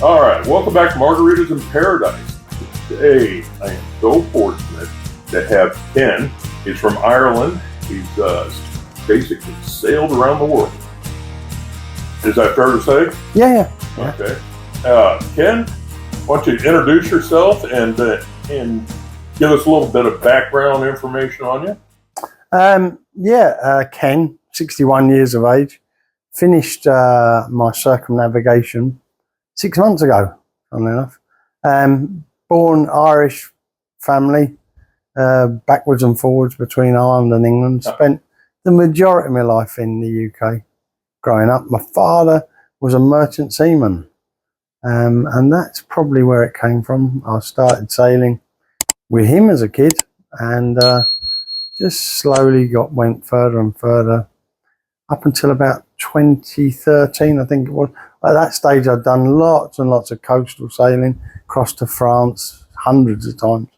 All right, welcome back to Margaritas in Paradise. Today, I am so fortunate to have Ken. He's from Ireland. He's basically sailed around the world. Is that fair to say? Yeah. Okay. Ken, why don't you introduce yourself and give us a little bit of background information on you? Ken, 61 years of age. Finished my circumnavigation 6 months ago, funnily enough. Born Irish family, backwards and forwards between Ireland and England. Spent the majority of my life in the UK growing up. My father was a merchant seaman, and that's probably where it came from. I started sailing with him as a kid, and just slowly went further and further up until about 2013, I think it was. At that stage, I'd done lots and lots of coastal sailing, crossed to France hundreds of times,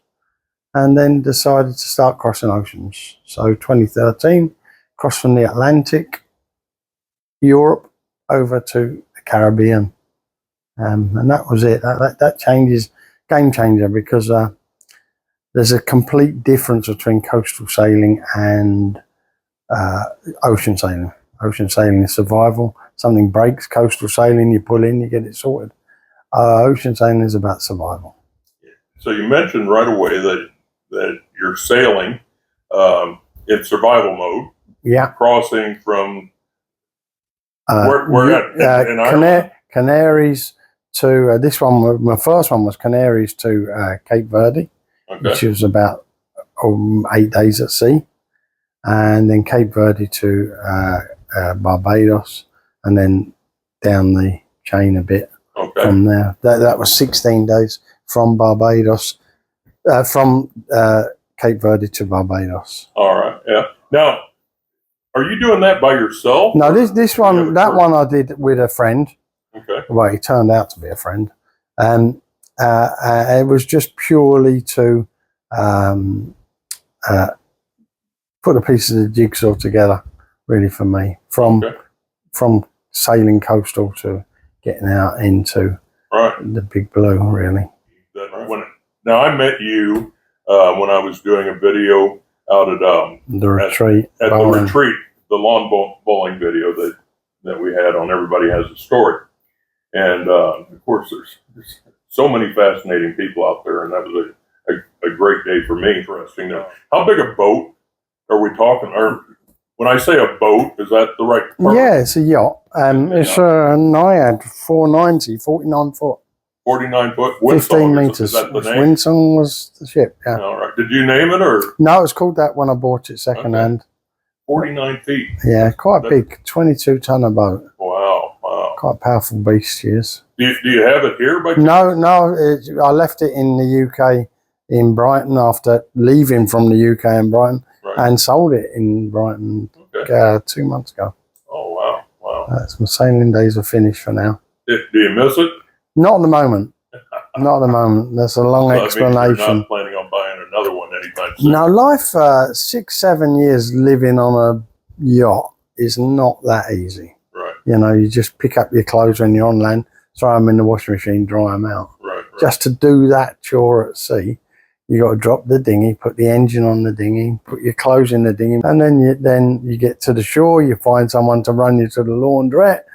and then decided to start crossing oceans. So 2013, crossed from the Atlantic, Europe, over to the Caribbean. And that was it. That changes, game changer, because there's a complete difference between coastal sailing and ocean sailing. Ocean sailing is survival. Something breaks, coastal sailing, you pull in, you get it sorted. Ocean sailing is about survival. So you mentioned right away that you're sailing in survival mode. Yeah. Crossing from where at in Ireland? Canaries to this one. My first one was Canaries to Cape Verde, which was about 8 days at sea, and then Cape Verde to Barbados, and then down the chain a bit from there. That was 16 days from Barbados, from Cape Verde to Barbados. All right, yeah. Now, are you doing that by yourself? No, that one I did with a friend. Okay. Well, he turned out to be a friend. It was just purely to put a piece of the jigsaw together, really, for me, from sailing coastal to getting out into the big blue, really. Now, I met you when I was doing a video out at the retreat. At the retreat, the lawn bowling video that we had on Everybody Has a Story. And, of course, there's so many fascinating people out there, and that was a great day for me. Interesting. Now, how big a boat are we talking? Or when I say a boat, is that the right term? Yeah, it's a yacht. It's a Naiad 490, 49 foot. 49 foot. 15 meters. Is that the name? Windsong was the ship, yeah. All right. Did you name it, or? No, it was called that when I bought it second hand. 49 feet. Yeah, quite big. 22-tonner boat. Wow. Quite a powerful beast, she is. Do you have it here? No. I left it in the UK in Brighton after leaving from the UK in Brighton, and sold it in Brighton 2 months ago. Oh, wow. My sailing days are finished for now. Do you miss it? Not at the moment. Not at the moment. There's a long explanation. You're not planning on buying another one anytime soon? No, life, 6-7 years living on a yacht is not that easy. Right. You know, you just pick up your clothes when you're on land, throw them in the washing machine, dry them out. Right. Just to do that chore at sea, you got to drop the dinghy, put the engine on the dinghy, put your clothes in the dinghy, and then you get to the shore, you find someone to run you to the laundrette,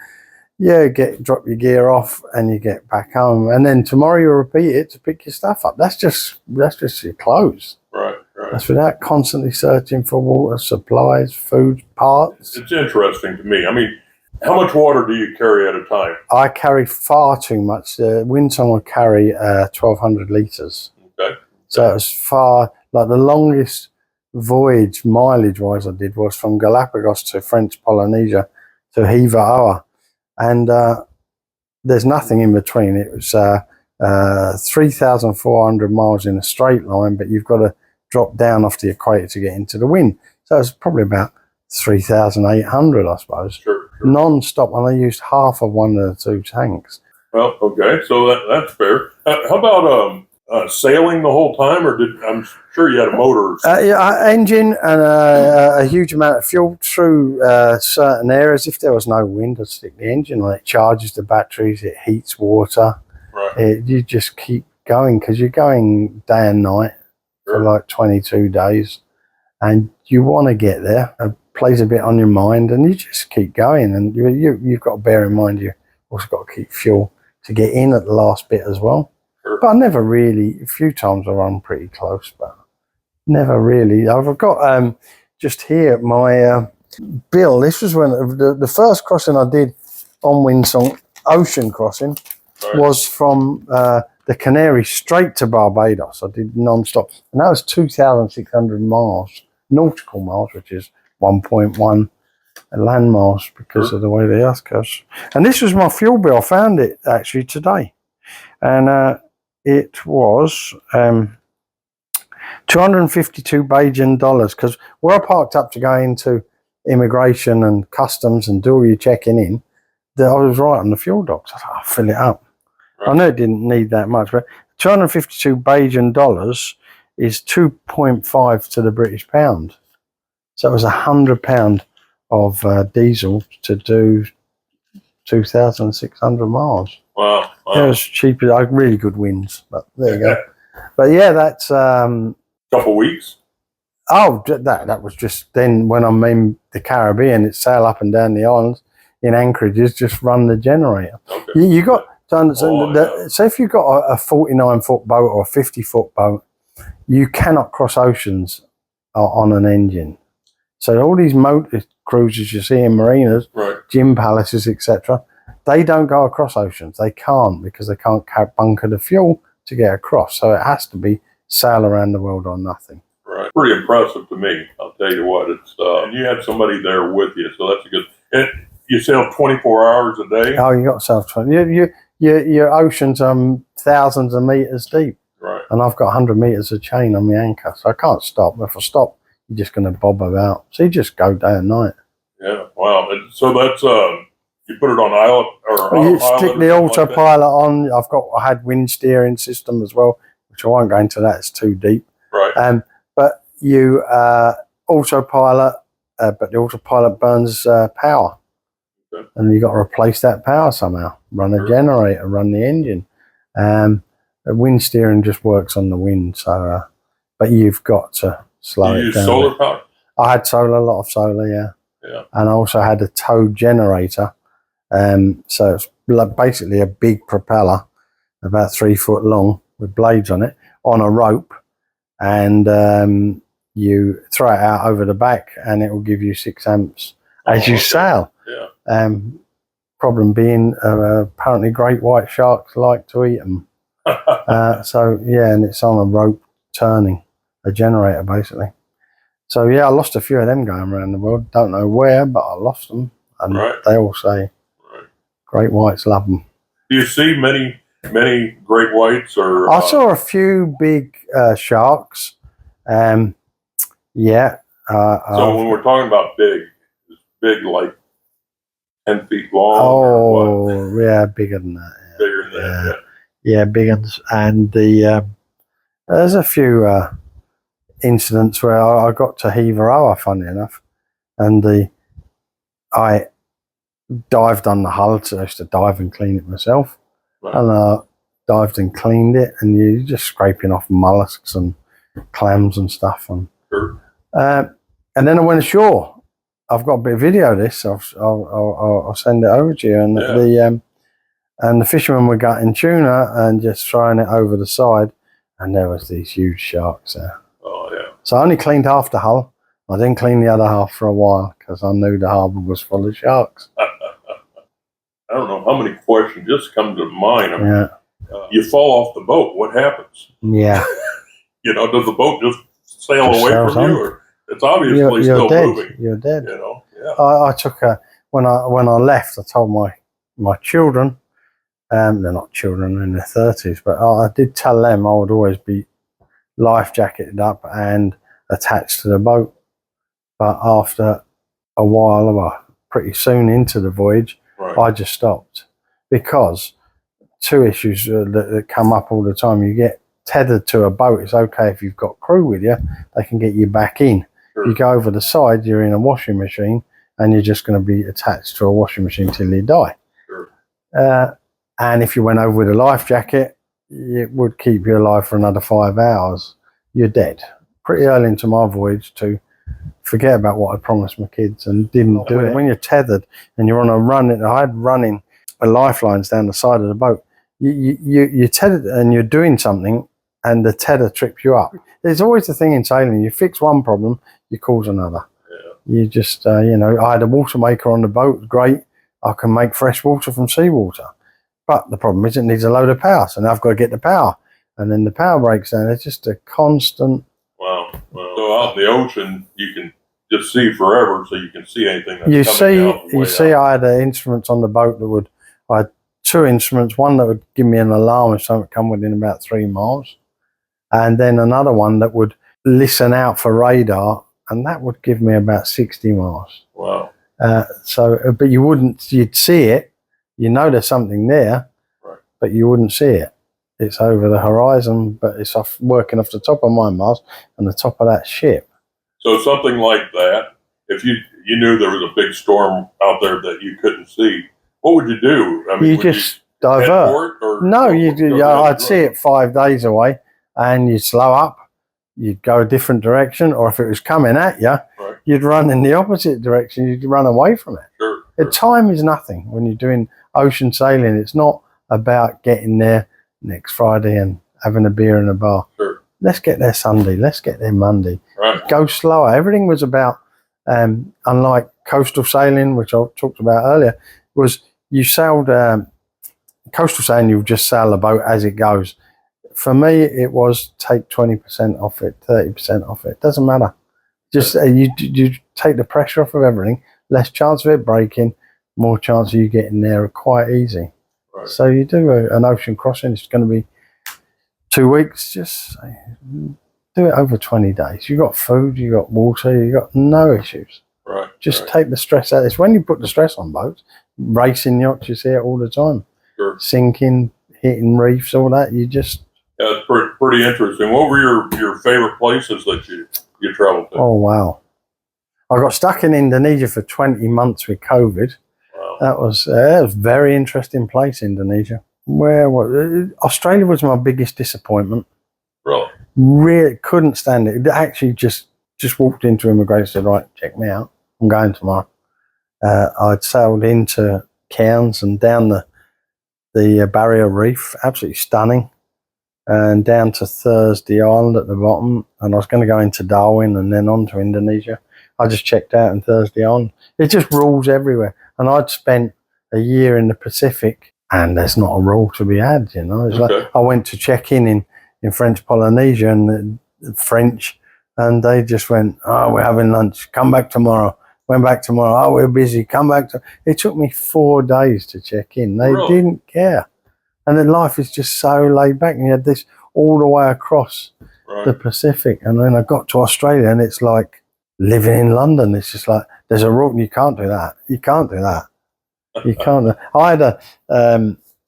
drop your gear off, and you get back home. And then tomorrow you repeat it to pick your stuff up. That's just your clothes. Right. That's without constantly searching for water, supplies, food, parts. It's interesting to me. I mean, how much water do you carry at a time? I carry far too much. The Windsong would carry 1,200 litres. Okay. So it was far, like the longest voyage, mileage-wise, I did was from Galapagos to French Polynesia to Hiva Oa. And there's nothing in between. It was 3,400 miles in a straight line, but you've got to drop down off the equator to get into the wind. So it's probably about 3,800, I suppose. Sure. Non-stop, and I used half of one of the two tanks. Well, okay, so that's fair. How about sailing the whole time, or I'm sure you had a motor? Engine and a huge amount of fuel through certain areas. If there was no wind, I'd stick the engine on. It charges the batteries, it heats water. You just keep going because you're going day and night for like 22 days, and you want to get there. It plays a bit on your mind, and you just keep going. And you've got to bear in mind you've also got to keep fuel to get in at the last bit as well. But I never really. A few times I run pretty close, but never really. I've got just here my bill. This was when the first crossing I did on Windsong, ocean crossing, was from the Canaries straight to Barbados. I did non-stop, and that was 2,600 miles, nautical miles, which is 1.1 land miles because of the way the earth goes. And this was my fuel bill. I found it actually today, and it was 252 Bajan dollars, because where I parked up to go into immigration and customs and do all your checking in, that I was right on the fuel docks. I thought, I'll fill it up. I know it didn't need that much, but 252 Bajan dollars is 2.5 to the British pound. So it was £100 of diesel to do 2,600 miles. Wow. It was cheap. Really good winds, but there you go. But yeah, that's couple weeks. Oh, that was just then when I'm in the Caribbean. It's sail up and down the islands. In anchorages, just run the generator. Okay. You got to understand that. So if you've got a 49-foot boat or a 50-foot boat, you cannot cross oceans on an engine. So all these motor cruises you see in marinas, gym palaces, etc., they don't go across oceans. They can't, because they can't bunker the fuel to get across. So it has to be sail around the world or nothing. Right. Pretty impressive to me. I'll tell you what. It's you had somebody there with you, so that's a good. You sail 24 hours a day. Oh, you got yourself 20. Your oceans are thousands of meters deep. Right. And I've got 100 meters of chain on my anchor, so I can't stop. If I stop, you're just going to bob about. So you just go day and night. Yeah. Wow. So that's you put it on You stick the autopilot on. I had wind steering system as well, which I won't go into. That it's too deep. Right. But you autopilot, but the autopilot burns power. Okay. And you got to replace that power somehow. Run a generator, run the engine. The wind steering just works on the wind. So, but you've got to slow it down. You use solar power? I had a lot of solar, yeah. And I also had a tow generator. So it's basically a big propeller, about 3 foot long, with blades on it, on a rope, and you throw it out over the back, and it will give you 6 amps as you sail. Yeah. Problem being, apparently great white sharks like to eat them. So yeah, and it's on a rope turning, a generator basically. So yeah, I lost a few of them going around the world. Don't know where, but I lost them, and they all say great whites love them. Do you see many great whites? Or I saw a few big sharks. Yeah. So when we're talking about big like 10 feet long. Oh, yeah, bigger than that. Yeah. Bigger than that. Yeah, big ones. And there's a few incidents where I got to Heveroa, funny enough, and I dived on the hull, so I used to dive and clean it myself. Right. And I dived and cleaned it, and you're just scraping off mollusks and clams and stuff. And and then I went ashore. I've got a bit of video of this. I'll send it over to you. And the fishermen were gutting tuna and just throwing it over the side, and there was these huge sharks there. Oh yeah. So I only cleaned half the hull. I didn't clean the other half for a while because I knew the harbour was full of sharks. I don't know how many questions just come to mind. I mean, you fall off the boat. What happens? Yeah. Does the boat just sail away from you, or it's obviously you're still dead. moving? You're dead. Yeah. I took when I left. I told my children. They're not children, in their 30s, but I did tell them I would always be life jacketed up and attached to the boat. But after a while, pretty soon into the voyage, I just stopped, because 2 issues that come up all the time. You get tethered to a boat. It's okay if you've got crew with you, they can get you back in. Sure. You go over the side, you're in a washing machine, and you're just going to be attached to a washing machine till you die. Sure. And if you went over with a life jacket, it would keep you alive for another 5 hours. You're dead. Pretty early into my voyage to forget about what I promised my kids and didn't do it. When you're tethered and you're on a run, I had running lifelines down the side of the boat. You're tethered and you're doing something and the tether trips you up. There's always the thing in sailing, you fix one problem, you cause another. Yeah. You just, you know, I had a water maker on the boat, great. I can make fresh water from seawater. But the problem is it needs a load of power, so now I've got to get the power. And then the power breaks down. It's just a constant. Wow. So out in the ocean, you can just see forever, so you can see anything that's you see, I had instruments on the boat that would, I had 2 instruments, one that would give me an alarm if something come within about 3 miles. And then another one that would listen out for radar, and that would give me about 60 miles. Wow. But you'd see it, you know there's something there, right, but you wouldn't see it. It's over the horizon, but it's working off the top of my mast and the top of that ship. So something like that, if you knew there was a big storm out there that you couldn't see, what would you do? I mean, you just divert. I'd see it 5 days away, and you'd slow up, you'd go a different direction, or if it was coming at you, right, you'd run in the opposite direction, you'd run away from it. Sure. The time is nothing when you're doing ocean sailing. It's not about getting there next Friday and having a beer in a bar. Sure. Let's get there Sunday, let's get there Monday. Right. Go slower. Everything was about, unlike coastal sailing, which I talked about earlier, was you sailed, coastal sailing, you just sail the boat as it goes. For me, it was take 20% off it, 30% off it. Doesn't matter. Just you take the pressure off of everything. Less chance of it breaking, more chance of you getting there quite easy. Right. So you do an ocean crossing, it's going to be 2 weeks, just do it over 20 days. You've got food, you've got water, you've got no issues. Right. Just take the stress out. It's when you put the stress on boats, racing yachts, you see it all the time. Sure. Sinking, hitting reefs, all that, you just... Yeah, it's pretty interesting. What were your favorite places that you traveled to? Oh, wow. I got stuck in Indonesia for 20 months with COVID. Wow. That was a very interesting place, Indonesia. Australia was my biggest disappointment. Really couldn't stand it. Actually, just walked into immigration and said, right, check me out. I'm going tomorrow. I'd sailed into Cairns and down the Barrier Reef, absolutely stunning, and down to Thursday Island at the bottom. And I was going to go into Darwin and then on to Indonesia. I just checked out in Thursday Island. It just rules everywhere. And I'd spent a year in the Pacific, and there's not a rule to be had, you know. It's like I went to check in French Polynesia and the French, and they just went, oh, we're having lunch, come back tomorrow. Went back tomorrow, oh, we're busy, come back. It took me 4 days to check in. They didn't care. And then life is just so laid back, and you had this all the way across the Pacific. And then I got to Australia, and it's like living in London. It's just like, there's a rule, you can't do that. You can't do that. You can't. I had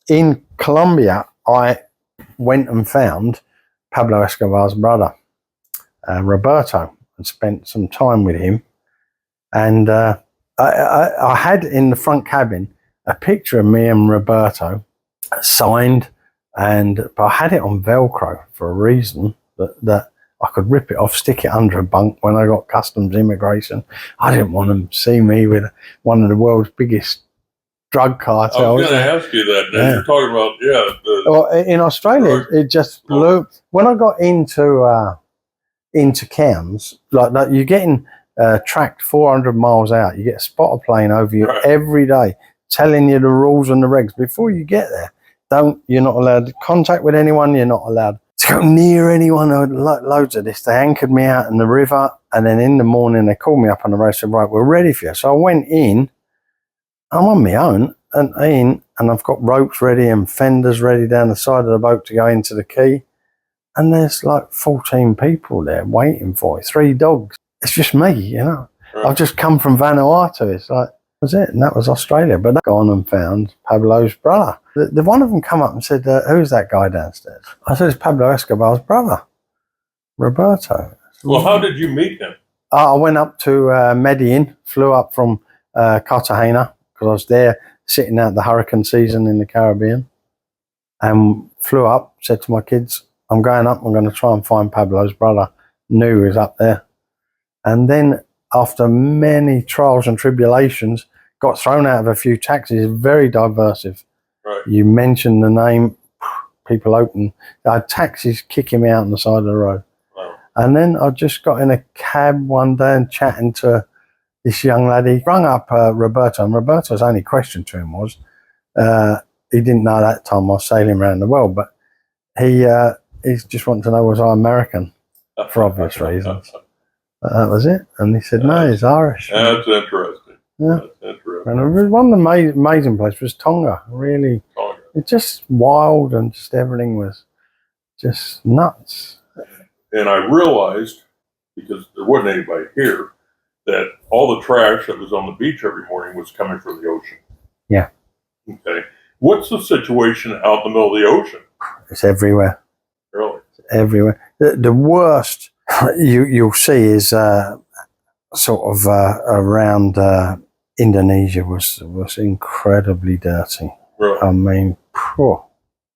in Colombia, I went and found Pablo Escobar's brother, Roberto, and spent some time with him. And I had in the front cabin a picture of me and Roberto signed, but I had it on Velcro for a reason that I could rip it off, stick it under a bunk when I got customs immigration. I didn't want them to see me with one of the world's biggest drug cartels. I was going to ask you that. Yeah. You're talking about, well, in Australia, it just blew. When I got into Cairns, like you're getting tracked 400 miles out. You get a spotter plane over you every day, telling you the rules and the regs. Before you get there, you're not allowed to contact with anyone. You're not allowed to go near anyone. Loads of this. They anchored me out in the river, and then in the morning they called me up on the road and said, right, we're ready for you. So I went in. I'm on my own and I've got ropes ready and fenders ready down the side of the boat to go into the quay. And there's like 14 people there waiting for me, 3 dogs. It's just me, you know. Right. I've just come from Vanuatu. It's like, that was it. And that was Australia. But I've gone and found Pablo's brother. The one of them come up and said, who's that guy downstairs? I said, it's Pablo Escobar's brother, Roberto. Well, how did you meet him? I went up to Medellin, flew up from Cartagena, because I was there sitting out the hurricane season in the Caribbean. and flew up, said to my kids, I'm going up, I'm going to try and find Pablo's brother. Knew he was up there. And then after many trials and tribulations, got thrown out of a few taxis, very diversive. Right. You mentioned the name, people open. I had taxis kicking me out on the side of the road. Wow. And then I just got in a cab one day and chatting to this young lady. Rung up Roberto, and Roberto's only question to him was, he didn't know that time I was sailing around the world, but he just wanted to know, was I American, for obvious reasons. That was it. And he said, no, he's Irish. That's interesting. Yeah. That's interesting. And it was one of the amazing places was Tonga. Really, Tonga. it's just wild, and just everything was just nuts. And I realized, because there wasn't anybody here, that all the trash that was on the beach every morning was coming from the ocean. Yeah. Okay. What's the situation out in the middle of the ocean? It's everywhere. Really? It's everywhere. The worst you'll see is sort of around Indonesia was incredibly dirty. Really? I mean,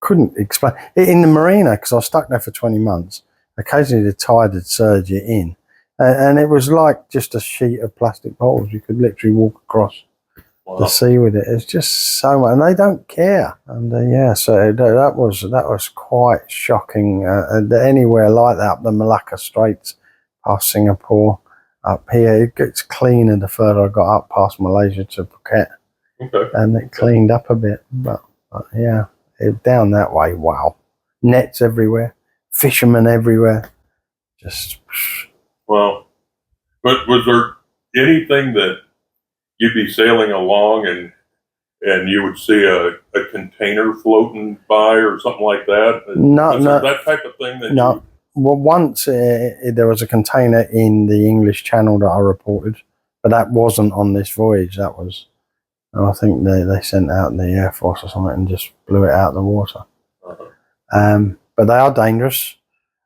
couldn't explain. In the marina, because I was stuck there for 20 months, occasionally the tide would surge it in. And it was like just a sheet of plastic bottles. You could literally walk across the sea with it. It's just so much, and they don't care. And so that was quite shocking. Anywhere like that, up the Malacca Straits, past Singapore, up here, it gets cleaner the further I got up past Malaysia to Phuket. Okay. And it cleaned up a bit, but down that way, wow, nets everywhere, fishermen everywhere, just. Well, but was there anything that you'd be sailing along and you would see a container floating by or something like that? No, that type of thing that no. Well, once there was a container in the English Channel that I reported, but that wasn't on this voyage. That was, I think they sent out the Air Force or something and just blew it out of the water. Uh-huh. But they are dangerous.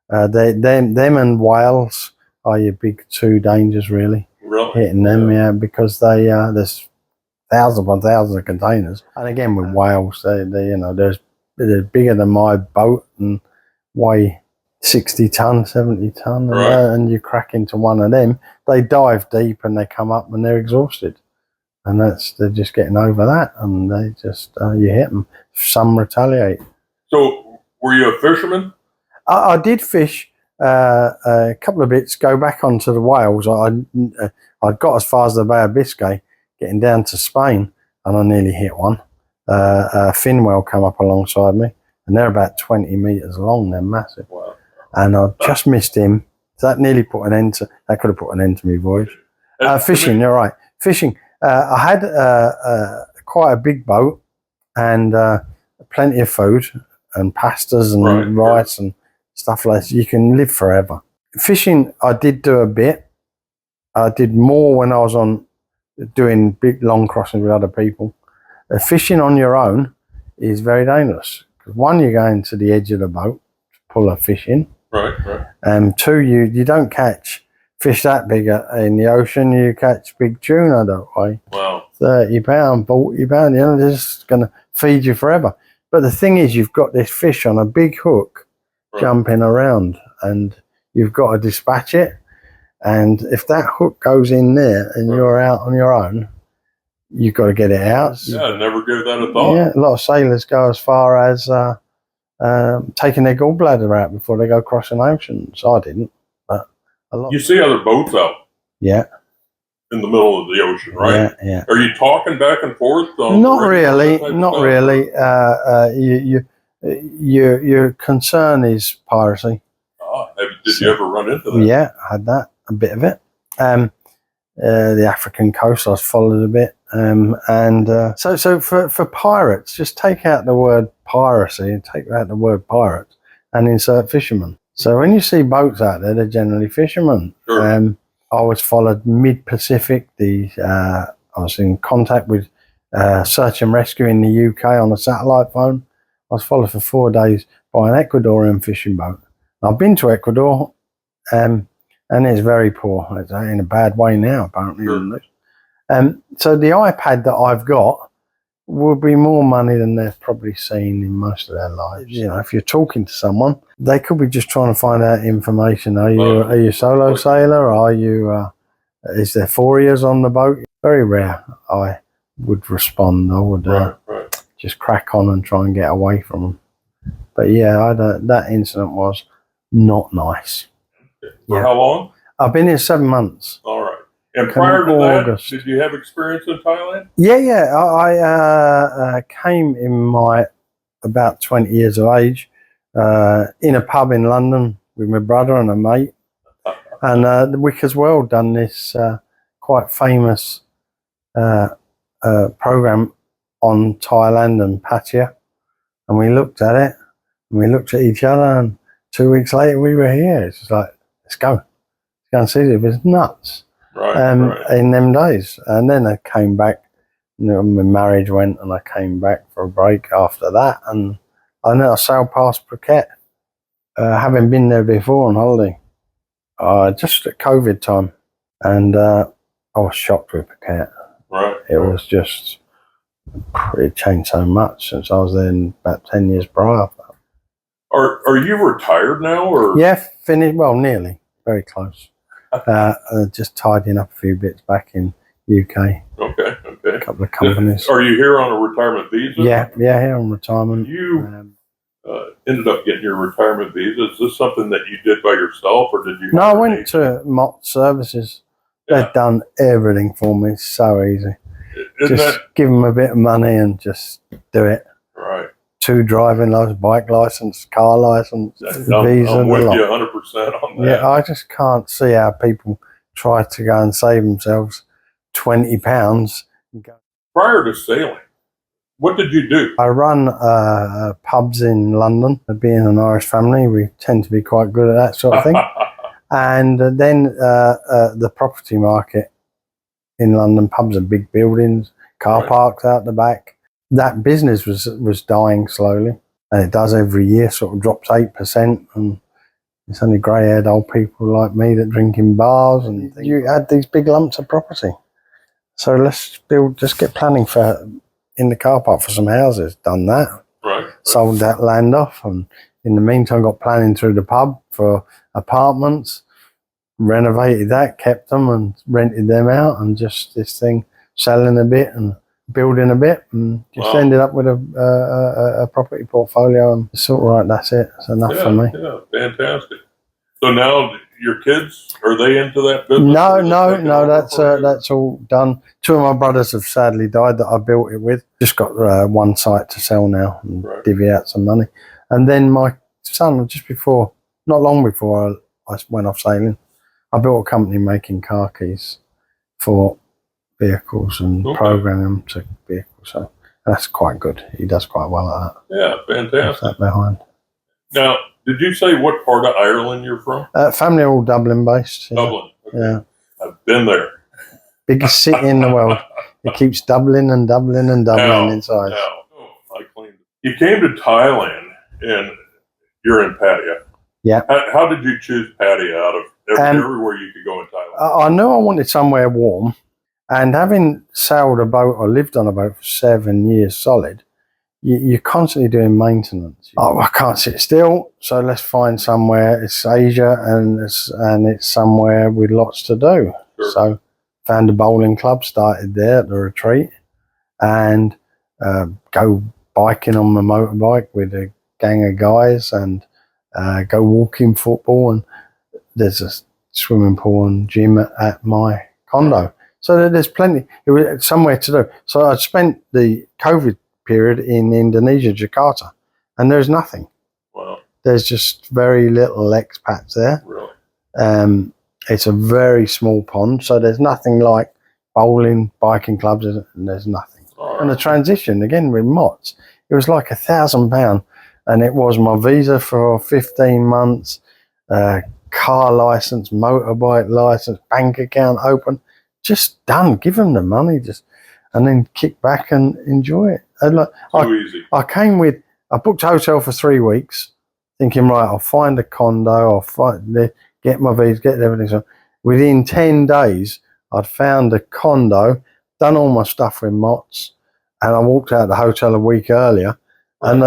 Them and whales are your big two dangers, really. Really? Hitting them, because they there's thousands upon thousands of containers, and again with whales, they're bigger than my boat and weigh 60 ton, 70 ton, Right. And you crack into one of them, they dive deep and they come up and they're exhausted, and they're just getting over that, and they just you hit them. Some retaliate. So, were you a fisherman? I did fish a couple of bits. Go back onto the whales. I got as far as the Bay of Biscay, getting down to Spain, and I nearly hit one. A fin whale come up alongside me, and they're about 20 meters long. They're massive. Wow. And I just missed him. So that nearly put an end to. That could have put an end to my voyage. Fishing, you're right. Fishing. I had quite a big boat and plenty of food and pastas and rice and stuff like that. You can live forever. Fishing, I did do a bit. I did more when I was on doing big long crossings with other people. Fishing on your own is very dangerous. Because one, you're going to the edge of the boat to pull a fish in. Right. And two, you don't catch fish that big in the ocean. You catch big tuna that way. Wow. 30 pound, 40 pound, they're just going to feed you forever. But the thing is, you've got this fish on a big hook jumping around, and you've got to dispatch it. And if that hook goes in there and you're out on your own, you've got to get it out. Yeah, I never gave that a thought. Yeah, a lot of sailors go as far as taking their gallbladder out before they go crossing oceans. I didn't, but a lot. You see other boats out. Yeah. In the middle of the ocean, right? Yeah. Are you talking back and forth? Not really. Your concern is piracy. Did you ever run into that? Yeah, I had that, a bit of it. The African coast, I was followed a bit. So for pirates, just take out the word piracy and take out the word pirate and insert fishermen. So when you see boats out there, they're generally fishermen. Sure. I was followed mid-Pacific. I was in contact with search and rescue in the UK on a satellite phone. I was followed for 4 days by an Ecuadorian fishing boat. I've been to Ecuador, and it's very poor. It's in a bad way now, apparently. Sure. So the iPad that I've got will be more money than they've probably seen in most of their lives. You know, if you're talking to someone, they could be just trying to find out information. Are you a solo sailor? Are you? Is there 4 years on the boat? Very rare. I would respond. I would just crack on and try and get away from them. But yeah, that incident was not nice. For how long? I've been here 7 months. All right. And prior to that, did you have experience in Thailand? Yeah. I came in my about 20 years of age in a pub in London with my brother and a mate. And Wick as well done this quite famous program on Thailand and Pattaya. And we looked at it, and we looked at each other, and 2 weeks later we were here. It's just like, let's go and see it. It was nuts. In them days. And then I came back, you know, my marriage went, and I came back for a break after that, and I sailed past Phuket, having been there before on holiday, just at COVID time, and I was shocked with Phuket. It was just, it changed so much since I was there about 10 years prior. Are you retired now, or? Yeah, finished, well, nearly, very close. Just tidying up a few bits back in UK. Okay. A couple of companies. Are you here on a retirement visa? Yeah, here on retirement. You ended up getting your retirement visa. Is this something that you did by yourself, or did you? No, I went to Mott Services. Yeah. They've done everything for me. It's so easy. Give them a bit of money and just do it. Right. 2 driving license, bike license, car license, visa. I'm with you 100% on that. Yeah, I just can't see how people try to go and save themselves £20. Prior to sailing, what did you do? I run pubs in London. Being an Irish family, we tend to be quite good at that sort of thing. And then the property market in London, pubs are big buildings, car parks out the back. That business was dying slowly, and it does every year, sort of drops 8%, and it's only grey-haired old people like me that drink in bars, and you add these big lumps of property. So let's just get planning for in the car park for some houses. Done that. Right. Sold that land off, and in the meantime got planning through the pub for apartments, renovated that, kept them and rented them out, and just this thing selling a bit and building a bit, and just ended up with a property portfolio, and it's all right. That's it. It's enough for me. Yeah, fantastic. So now your kids, are they into that business? No. That's all done. 2 of my brothers have sadly died that I built it with. Just got one site to sell now and divvy out some money. And then my son, not long before I went off sailing, I built a company making car keys for vehicles and programming them to vehicles. So that's quite good. He does quite well at that. Yeah, fantastic. That behind. Now, did you say what part of Ireland you're from? Family all Dublin based. Yeah. Dublin. Okay. Yeah. I've been there. Biggest city in the world. It keeps doubling and doubling and doubling in size. I claimed it. You came to Thailand, and you're in Pattaya. Yeah. How did you choose Pattaya out of everywhere you could go in Thailand? I knew I wanted somewhere warm. And having sailed a boat or lived on a boat for 7 years solid, you're constantly doing maintenance. Oh, I can't sit still, so let's find somewhere. It's Asia, and it's somewhere with lots to do. Sure. So found a bowling club, started there at the retreat, and go biking on my motorbike with a gang of guys, and go walking football, and there's a swimming pool and gym at my condo. So there's plenty, it was somewhere to do. So I spent the COVID period in Indonesia, Jakarta, and there's nothing. Wow. There's just very little expats there. Really? It's a very small pond, so there's nothing like bowling, biking clubs, and there's nothing. Right. And the transition, again, with Mott's, it was like £1,000, and it was my visa for 15 months, car license, motorbike license, bank account open. Just done. Give them the money, and then kick back and enjoy it. And easy. I booked a hotel for 3 weeks, thinking, right, I'll find a condo, get my visa, get everything. So within 10 days, I'd found a condo, done all my stuff with Mott's, and I walked out of the hotel a week earlier, and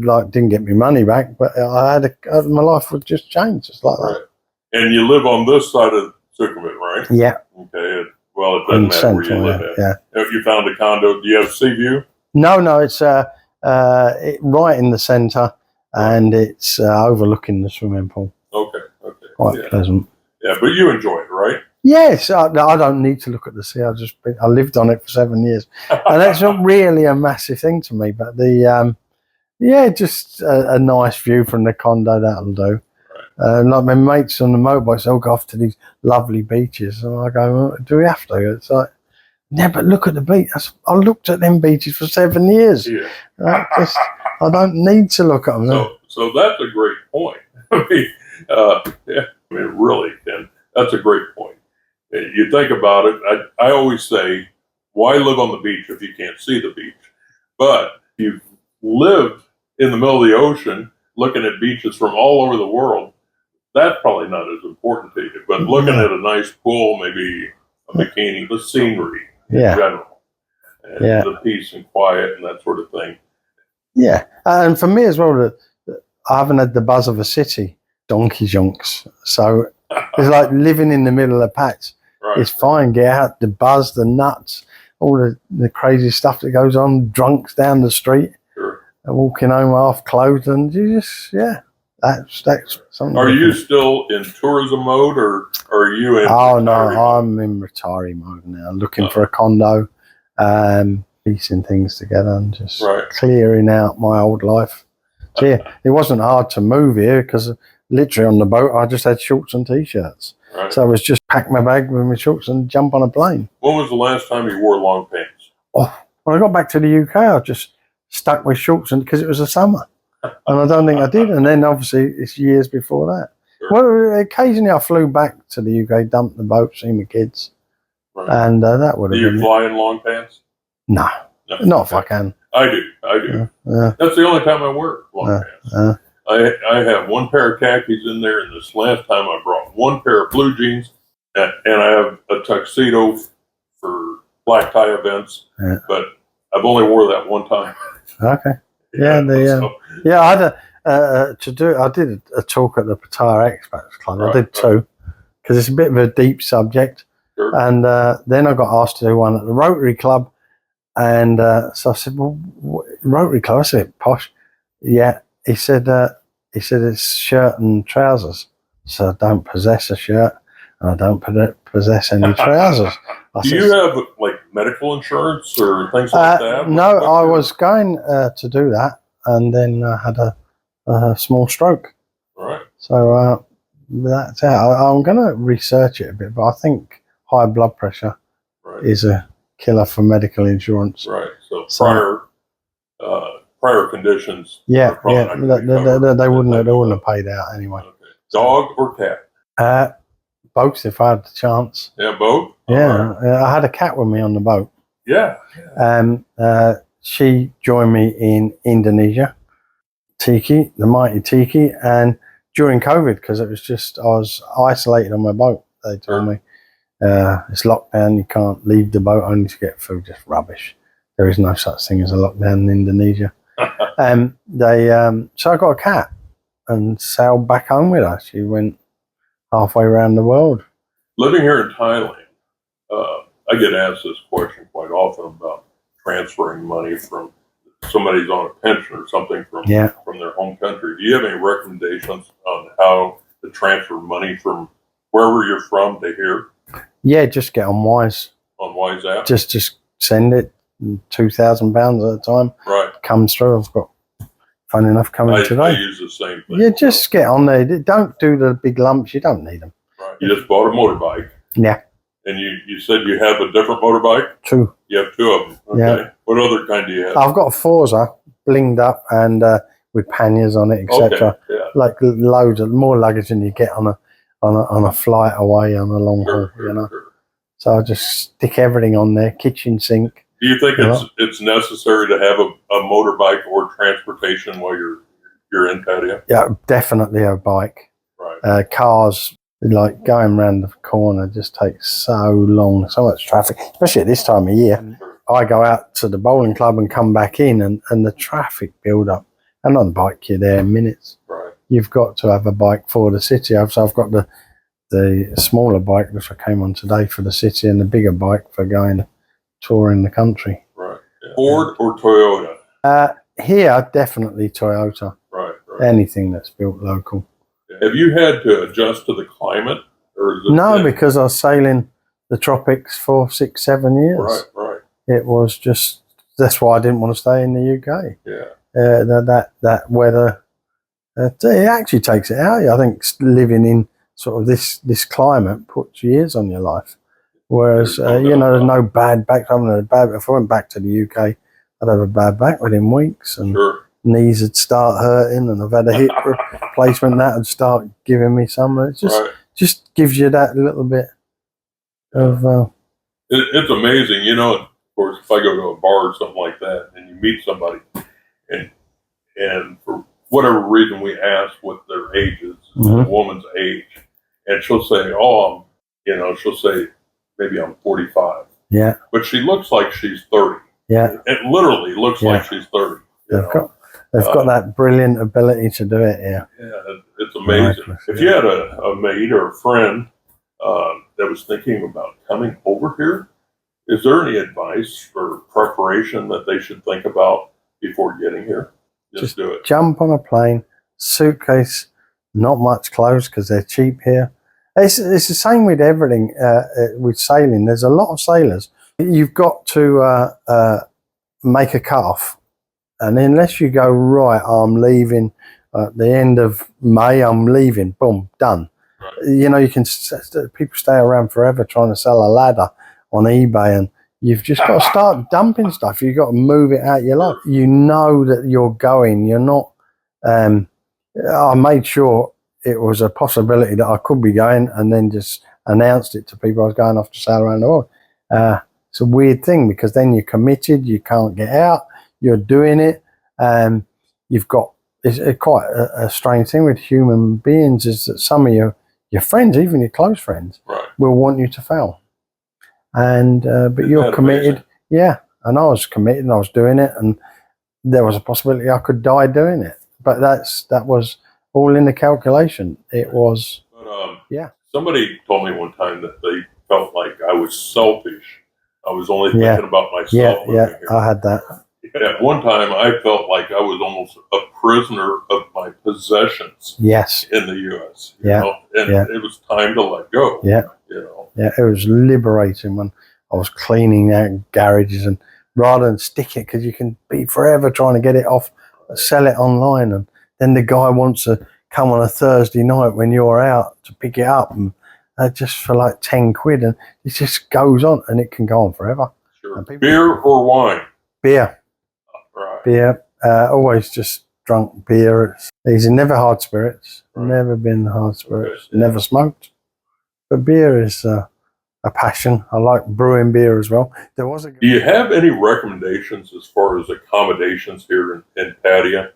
like didn't get me money back, but my life would just change just like that. And you live on this side of Sukhumvit, right? Yeah. Okay. Well, it doesn't matter where you live at. Yeah. If you found a condo, do you have sea view? No, it's right in the centre, and it's overlooking the swimming pool. Okay. Quite pleasant. Yeah, but you enjoy it, right? Yes, I don't need to look at the sea. I lived on it for 7 years, and that's not really a massive thing to me. But just a nice view from the condo, that'll do. Like my mates on the motorbikes, they'll go off to these lovely beaches, and I go, "Do we have to?" It's like, yeah, but look at the beach. I looked at them beaches for 7 years. Yeah. I don't need to look at them. So that's a great point. Really, Ken, that's a great point. You think about it, I always say, why live on the beach if you can't see the beach? But you've lived in the middle of the ocean looking at beaches from all over the world, that's probably not as important to you. But looking at a nice pool, maybe a bikini, the scenery in general, and the peace and quiet and that sort of thing. Yeah, and for me as well, I haven't had the buzz of a city, donkey junks. So it's like living in the middle of Pats. It's fine, get out, the buzz, the nuts, all the crazy stuff that goes on, drunks down the street, walking home half clothed, and you just, that's something. Are you still in tourism mode, or are you in no, I'm in retiree mode now, looking for a condo, piecing things together and just clearing out my old life. So it wasn't hard to move here because literally on the boat I just had shorts and t-shirts. So I was just pack my bag with my shorts and jump on a plane. When was the last time you wore long pants? When I got back to the UK, I just stuck with shorts because it was the summer. And I don't think I did. And then obviously it's years before that. Well, occasionally I flew back to the UK, dumped the boat, see my kids. And that would have been. Do you fly in long pants? No, not if I can. I do. That's the only time I wear long pants. I have one pair of khakis in there, and this last time I brought one pair of blue jeans, and I have a tuxedo for black tie events, but I've only wore that one time. Okay. I had I did a talk at the Pattaya Expats Club. I did two, because it's a bit of a deep subject. And then I got asked to do one at the Rotary Club, and so I said, "Well, Rotary Club, that's a bit posh." Yeah, he said it's shirt and trousers. So I don't possess a shirt, and I don't possess any trousers. Do you have like medical insurance or things like that? No, I was going to do that, and then I had a small stroke. Right. So that's it. I'm going to research it a bit, but I think high blood pressure is a killer for medical insurance. Right. So prior conditions. They wouldn't have paid out anyway. Okay. Dog or cat? Both, if I had the chance. Yeah, both? Yeah, I had a cat with me on the boat. Yeah. She joined me in Indonesia, Tiki, the mighty Tiki, and during COVID, because it was just, I was isolated on my boat. They told me it's lockdown, you can't leave the boat only to get food, just rubbish. There is no such thing as a lockdown in Indonesia. So I got a cat and sailed back home with her. She went halfway around the world. Living here in Thailand, I get asked this question quite often about transferring money from somebody's on a pension or something from their home country. Do you have any recommendations on how to transfer money from wherever you're from to here? Yeah, just get on Wise. On Wise app? Just send it. £2,000 at a time. Right. Comes through. I've got, funny enough, coming today. I use the same thing. Yeah, just get on there. Don't do the big lumps. You don't need them. Right. You just bought a motorbike. Yeah. And you said you have a different motorbike? Two. You have two of them. Okay. Yeah. What other kind do you have? I've got a Forza, blinged up, and with panniers on it, etc. Okay. Yeah. Like loads of more luggage than you get on a flight away on a long haul. Sure. So I just stick everything on there. Kitchen sink. Do you think it's necessary to have a motorbike or transportation while you're in Pattaya? Yeah, definitely a bike. Right. Cars, like going around the corner, just takes so long, so much traffic, especially at this time of year. I go out to the bowling club and come back in, and the traffic build up. And on the bike, you're there in minutes. Right. You've got to have a bike for the city. So I've got the smaller bike, which I came on today for the city, and the bigger bike for going touring the country. Right. Yeah. Ford or Toyota? Here, definitely Toyota. Right. Right. Anything that's built local. Have you had to adjust to the climate, or is it No, because I was sailing the tropics for 6, 7 years. Right. Right. It was just, that's why I didn't want to stay in the UK. Yeah. That weather, it actually takes it out. I think living in sort of this climate puts years on your life. Whereas, there's no bad back. If I went back to the UK, I'd have a bad back within weeks, and knees would start hurting, and I've had a hip replacement that would start giving me some. It just gives you that little bit of. It's amazing, of course, if I go to a bar or something like that, and you meet somebody, and for whatever reason we ask what their age is, a woman's age, and she'll say, "Oh, she'll say maybe I'm 45." Yeah. But she looks like she's 30. Yeah. It literally looks like she's 30. They've got that brilliant ability to do it. Yeah. Yeah, it's amazing. If you had a mate or a friend that was thinking about coming over here, is there any advice or preparation that they should think about before getting here? Just do it. Jump on a plane, suitcase, not much clothes because they're cheap here. It's the same with everything, with sailing. There's a lot of sailors. You've got to make a cut-off. And unless you go, right, I'm leaving at the end of May, I'm leaving, boom, done. Right. You can, people stay around forever trying to sell a ladder on eBay, and you've just got to start dumping stuff. You've got to move it out your life. You know that you're going. You're not, I made sure it was a possibility that I could be going, and then just announced it to people I was going off to sail around the world. It's a weird thing because then you're committed, you can't get out, you're doing it. You've got, it's quite a strange thing with human beings is that some of your friends, even your close friends, will want you to fail. And but you're committed. Amazing? Yeah, and I was committed and I was doing it, and there was a possibility I could die doing it. But that was all in the calculation. It was. But, somebody told me one time that they felt like I was selfish. I was only thinking about myself. Yeah, I had that. At one time, I felt like I was almost a prisoner of my possessions. Yes. In the U.S. It was time to let go. Yeah. Yeah, it was liberating when I was cleaning out garages, and rather than stick it, because you can be forever trying to get it off, sell it online, and then the guy wants to come on a Thursday night when you're out to pick it up, and just for like 10 quid, and it just goes on, and it can go on forever. Sure. Beer or wine? Beer. Right. Beer. Always just drunk beer. These are never hard spirits. Never been hard spirits. Okay. Never smoked. But beer is a passion. I like brewing beer as well. Do you have any recommendations as far as accommodations here in Pattaya?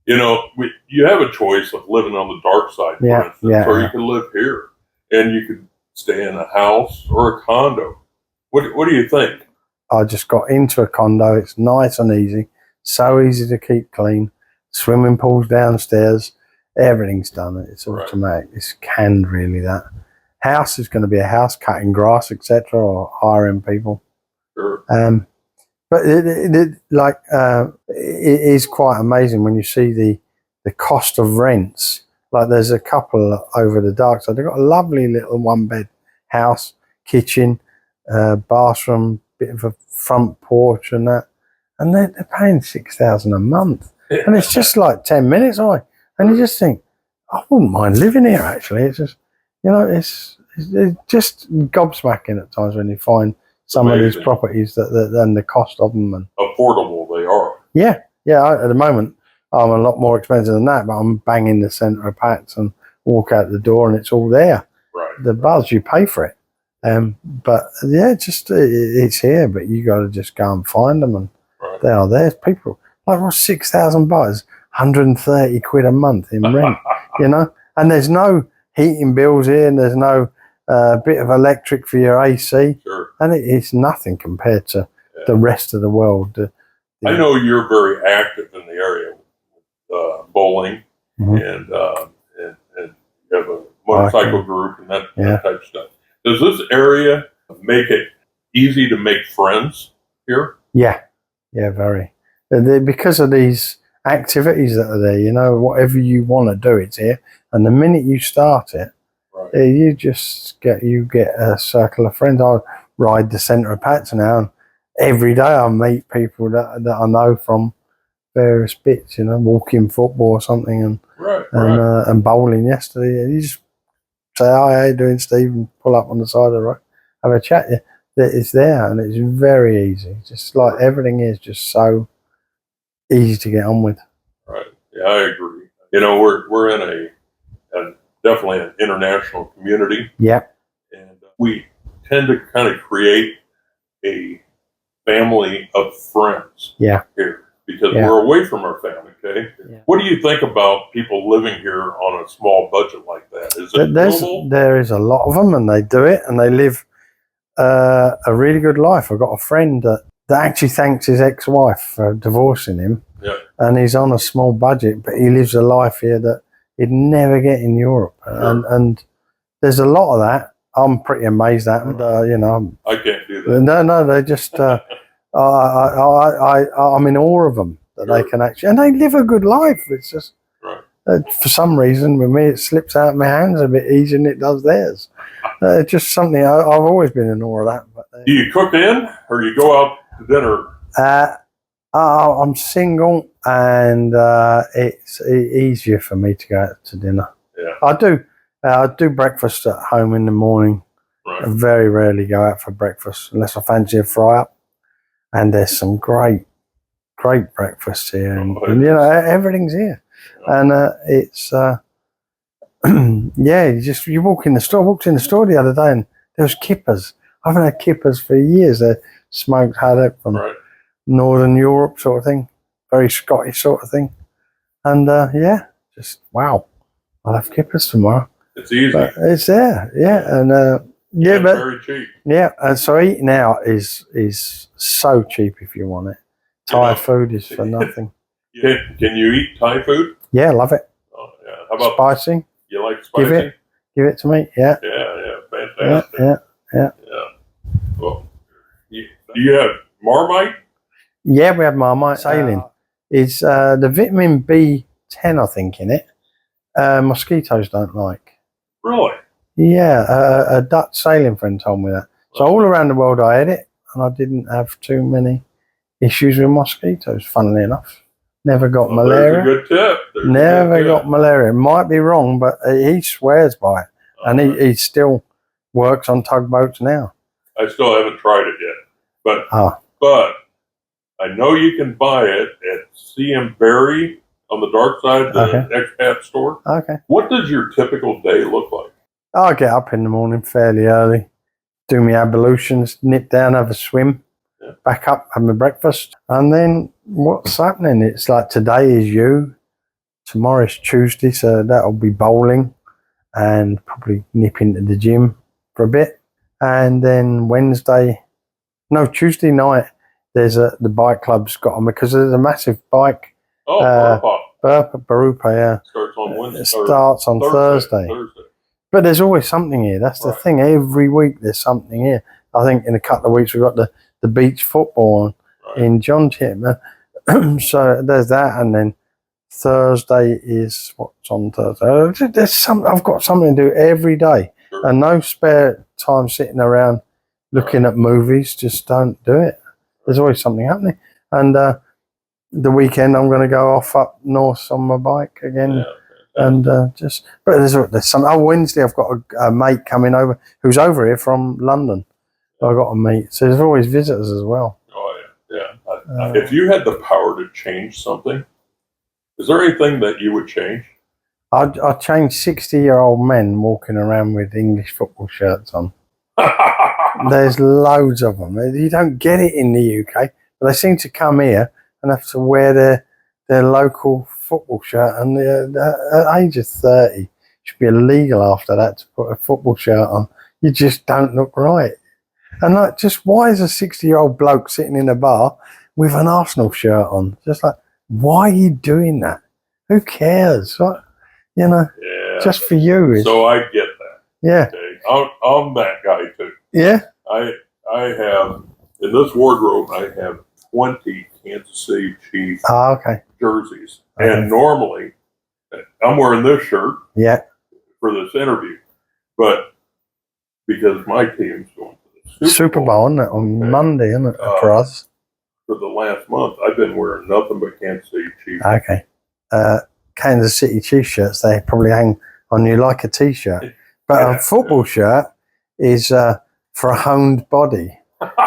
You have a choice of living on the dark side, for instance, or you can live here, and you could stay in a house or a condo. What do you think? I just got into a condo. It's nice and easy. So easy to keep clean. Swimming pools downstairs. Everything's done. It's automatic. It's canned, really, that. House is going to be a house, cutting grass, etc., or hiring people. Sure. But it is quite amazing when you see the cost of rents. Like there's a couple over the dark side. They've got a lovely little 1-bed house, kitchen, bathroom, bit of a front porch and that. And they're paying $6,000 a month. And it's just like 10 minutes away. And you just think, I wouldn't mind living here, actually. It's just, it's just gobsmacking at times when you find some of these properties and the cost of them. And affordable they are. Yeah. At the moment, I'm a lot more expensive than that, but I'm banging the centre of Pats and walk out the door and it's all there. Right. The buzz, you pay for it. But it's here, but you got to just go and find them, and they are there. People like, what's 6,000 baht? 130 quid a month in rent, and there's no heating bills here, and there's no bit of electric for your AC, and it's nothing compared to the rest of the world. I know you're very active in the area, bowling, and you have a motorcycle group and that type of stuff. Does this area make it easy to make friends here? Yeah, very. Because of these activities that are there, you know, whatever you want to do, it's here. And the minute you start it, you just get a circle of friends. I ride the centre of Pattaya now, and every day I meet people that I know from various bits, you know, walking football or something, and bowling yesterday. And you just say, "Hi, how you doing, Steve?" and pull up on the side of the road, have a chat. It's there, and it's very easy. Just like everything is just so easy to get on with. Right. Yeah, I agree. You know, we're in a definitely an international community. Yeah. And we tend to kind of create a family of friends. Yeah. Here. Because we're away from our family, okay? Yeah. What do you think about people living here on a small budget like that? Is it doable? There is a lot of them, and they do it, and they live a really good life. I've got a friend that actually thanks his ex-wife for divorcing him, and he's on a small budget, but he lives a life here that he'd never get in Europe. And there's a lot of that. I'm pretty amazed at them. You know, I can't do that. No, they just... I'm in awe of them that they can actually, and they live a good life. It's just for some reason with me it slips out of my hands a bit easier than it does theirs. It's just something I've always been in awe of that. But do you cook in, or you go out to dinner? I'm single, and it's easier for me to go out to dinner. Yeah, I do breakfast at home in the morning. I very rarely go out for breakfast unless I fancy a fry up. And there's some great breakfasts here, and you know, everything's here. And it's you walk in the store. I walked in the store the other day, and there was kippers. I haven't had kippers for years. They're smoked haddock from Northern Europe, sort of thing, very Scottish sort of thing. And just wow, I'll have kippers tomorrow. It's easy. But it's there, and. Yeah, but very cheap. Yeah, and so eating out is so cheap if you want it. Thai food is for nothing. Can you eat Thai food? Yeah, love it. Oh, yeah. How about spicy? You like spicy? Give it to me. Yeah. Yeah, fantastic. Yeah. Well, do you have Marmite? Yeah, we have Marmite. Saline. It's the vitamin B10, I think, in it. Mosquitoes don't like. Really? Yeah, a Dutch sailing friend told me that. So all around the world I had it, and I didn't have too many issues with mosquitoes, funnily enough. Never got malaria. There's a good tip. Never got malaria. Might be wrong, but he swears by it. And he still works on tugboats now. I still haven't tried it yet. But I know you can buy it at CM Berry on the dark side, the expat store. Okay. What does your typical day look like? I get up in the morning fairly early, do my ablutions, nip down, have a swim, back up, have my breakfast, and then what's happening? It's like today is tomorrow's Tuesday, so that'll be bowling, and probably nip into the gym for a bit, and then Tuesday night, there's the bike club's got on because there's a massive bike. Barupa, yeah. Starts on Wednesday. It starts on Thursday. But there's always something here. That's the thing. Every week there's something here. I think in a couple of weeks we've got the beach football in John Tip. So there's that, and then Thursday is what's on Thursday. I've got something to do every day, and no spare time sitting around looking at movies. Just don't do it. There's always something happening. And the weekend I'm going to go off up north on my bike again. Yeah. And but there's some. Wednesday I've got a mate coming over who's over here from London. So I've got a mate. So there's always visitors as well. Oh yeah. If you had the power to change something, is there anything that you would change? I'd change 60-year-old men walking around with English football shirts on. There's loads of them. You don't get it in the UK, but they seem to come here and have to wear their local football shirt, and at the age of 30 it should be illegal after that to put a football shirt on. You just don't look right. And like, just why is a 60-year-old bloke sitting in a bar with an Arsenal shirt on? Just like, why are you doing that? Who cares? Like, you know, just for you. So I get that. Yeah. Okay. I'm that guy too. Yeah. I have, in this wardrobe, I have 20 Kansas City Chiefs jerseys. Okay. And normally, I'm wearing this shirt for this interview. But because my team's going to the Super Bowl, isn't it? On Monday, isn't it, for us? For the last month, I've been wearing nothing but Kansas City Chiefs. Okay. Kansas City Chiefs shirts, they probably hang on you like a T-shirt. But a football shirt is for a honed body.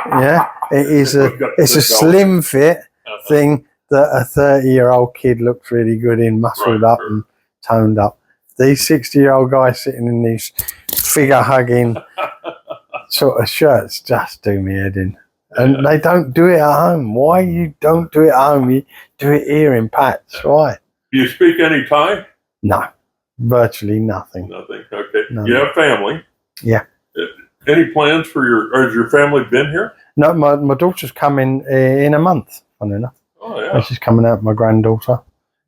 Yeah, it's a slim fit thing that a 30-year-old kid looks really good in, muscled up and toned up. These 60-year-old guys sitting in these figure-hugging sort of shirts just do me head in. And they don't do it at home. Why you don't do it at home? You do it here in Pats. Why? Do you speak any Thai? No, virtually nothing. Nothing. Okay. No. You have family. Yeah. Any plans for has your family been here? No, my daughter's coming in a month, funny enough. Oh, yeah. She's coming out, my granddaughter.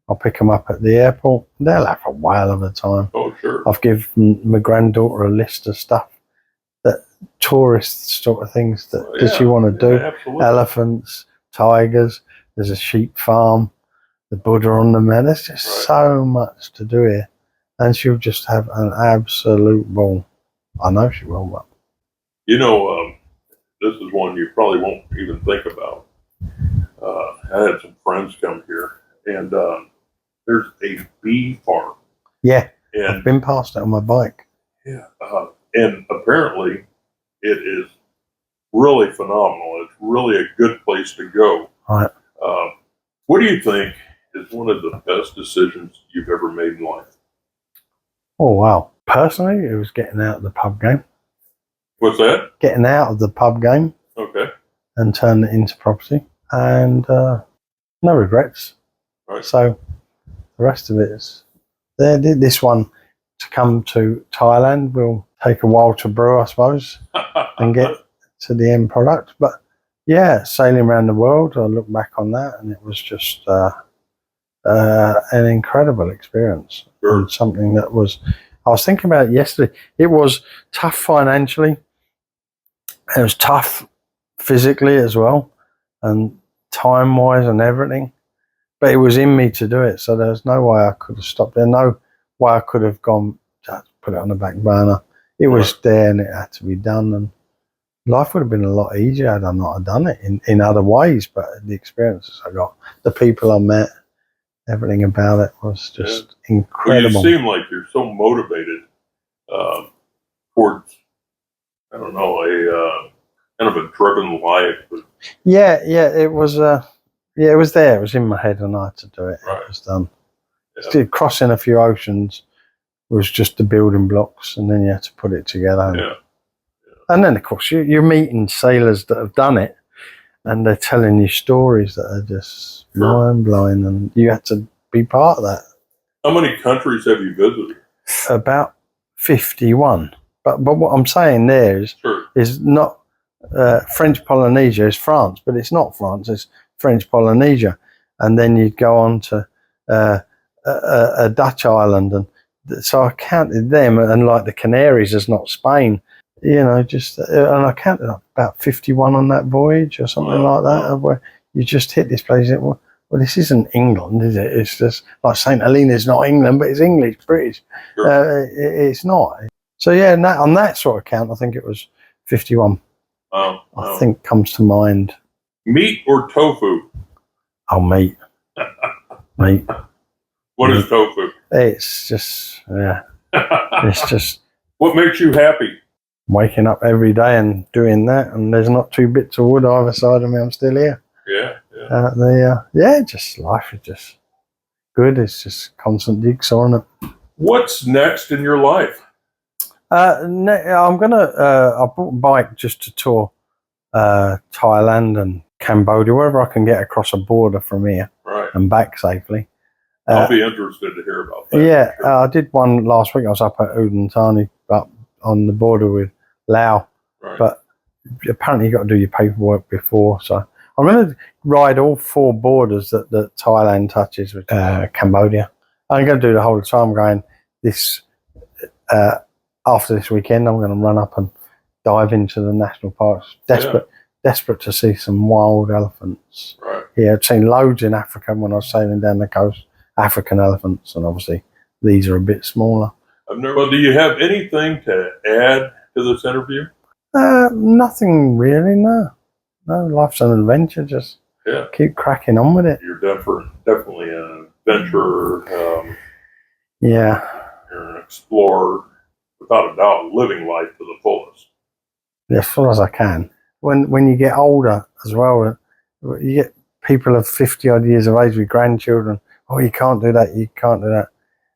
I'll pick them up at the airport. They'll have a whale of a time. Oh, sure. I've given my granddaughter a list of stuff, that tourist sort of things that she want to do. Absolutely. Elephants, tigers, there's a sheep farm, the Buddha on the man. There's just so much to do here. And she'll just have an absolute ball. I know she will, but. You know, this is one you probably won't even think about. I had some friends come here, and there's a bee farm. Yeah, and I've been past it on my bike. Yeah, and apparently it is really phenomenal. It's really a good place to go. Right. What do you think is one of the best decisions you've ever made in life? Oh, wow. Personally, it was getting out of the pub game. What's that? Getting out of the pub game. Okay. And turn it into property. And no regrets. Right. So the rest of it is there. This one to come to Thailand will take a while to brew, I suppose, and get to the end product. But yeah, sailing around the world, I look back on that and it was just an incredible experience. Sure. And something that was, I was thinking about it yesterday. It was tough financially. It was tough physically as well, and time-wise and everything. But it was in me to do it, so there's no way I could have stopped there. No way I could have gone, put it on the back burner. It was there and it had to be done. And life would have been a lot easier had I not done it in other ways. But the experiences I got, the people I met, everything about it was just incredible. Well, you seem like you're so motivated towards, I don't know, a kind of a driven life. Yeah, it was. It was there. It was in my head, and I had to do it. Right. It was done. Yeah. Crossing a few oceans was just the building blocks, and then you had to put it together. Yeah. And then, of course, you're meeting sailors that have done it, and they're telling you stories that are just mind-blowing, and you had to be part of that. How many countries have you visited? About 51. But what I'm saying there is not French Polynesia is France, but it's not France. It's French Polynesia, and then you'd go on to a Dutch island, and so I counted them, and like the Canaries is not Spain, you know. And I counted up about 51 on that voyage or something like that, where you just hit this place. Well, this isn't England, is it? It's just like St. Helena's not England, but it's English, British. Sure. It's not. So yeah, on that sort of count, I think it was 51. I think comes to mind. Meat or tofu? Oh, meat. Meat. What is tofu? It's just, it's just. What makes you happy? Waking up every day and doing that, and there's not 2 bits of wood either side of me. I'm still here. Just life is just good. It's just constant jigsaw, isn't it? What's next in your life? I'm gonna. I bought a bike just to tour Thailand and Cambodia, wherever I can get across a border from here and back safely. I'll be interested to hear about that. Yeah, sure. I did one last week. I was up at Udon Thani, up on the border with Laos. Right. But apparently you've got to do your paperwork before. So I'm going to ride all 4 borders that Thailand touches with Cambodia. I'm going to do the whole time going this, after this weekend, I'm going to run up and dive into the national parks. Desperate to see some wild elephants. Right. Yeah, I've seen loads in Africa when I was sailing down the coast, African elephants, and obviously these are a bit smaller. Well, do you have anything to add to this interview? Nothing really, no. No, life's an adventure, just keep cracking on with it. You're definitely an adventurer. Yeah. You're an explorer, without a doubt, living life to the fullest. As full as I can. When you get older as well, you get people of 50 odd years of age with grandchildren. Oh, you can't do that. You can't do that.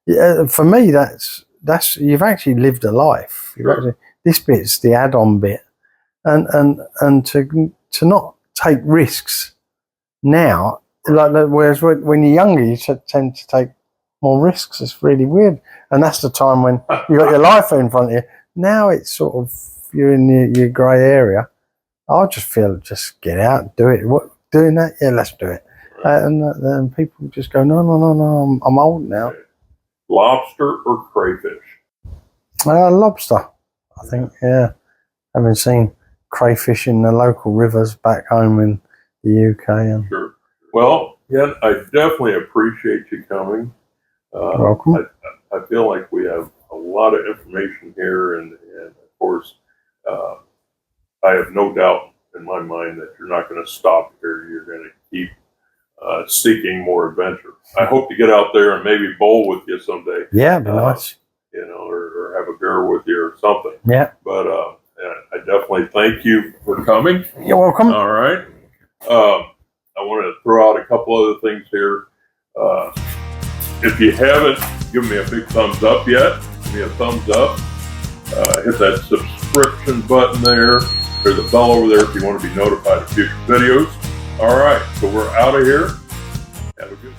Yeah, for me, that's you've actually lived a life. Sure. This bit's the add-on bit, and to not take risks now. Whereas when you're younger, you tend to take more risks. It's really weird, and that's the time when you got your life in front of you. Now it's sort of you're in your grey area. I just feel just get out, do it. What doing that? Yeah, let's do it. Right. And people just go, no, I'm old now. Okay. Lobster or crayfish? Lobster, I think. Yeah, having seen crayfish in the local rivers back home in the UK. And sure. Well, yeah, I definitely appreciate you coming. Welcome. I feel like we have a lot of information here, and of course, I have no doubt in my mind that you're not going to stop here. You're going to keep seeking more adventure. I hope to get out there and maybe bowl with you someday. Yeah, it'd be nice. You know, or have a beer with you or something. Yeah. But I definitely thank you for coming. You're welcome. All right. I want to throw out a couple other things here. If you haven't given me a big thumbs up yet, give me a thumbs up. Hit that subscription button there. There's a bell over there if you want to be notified of future videos. All right, so we're out of here. Have a good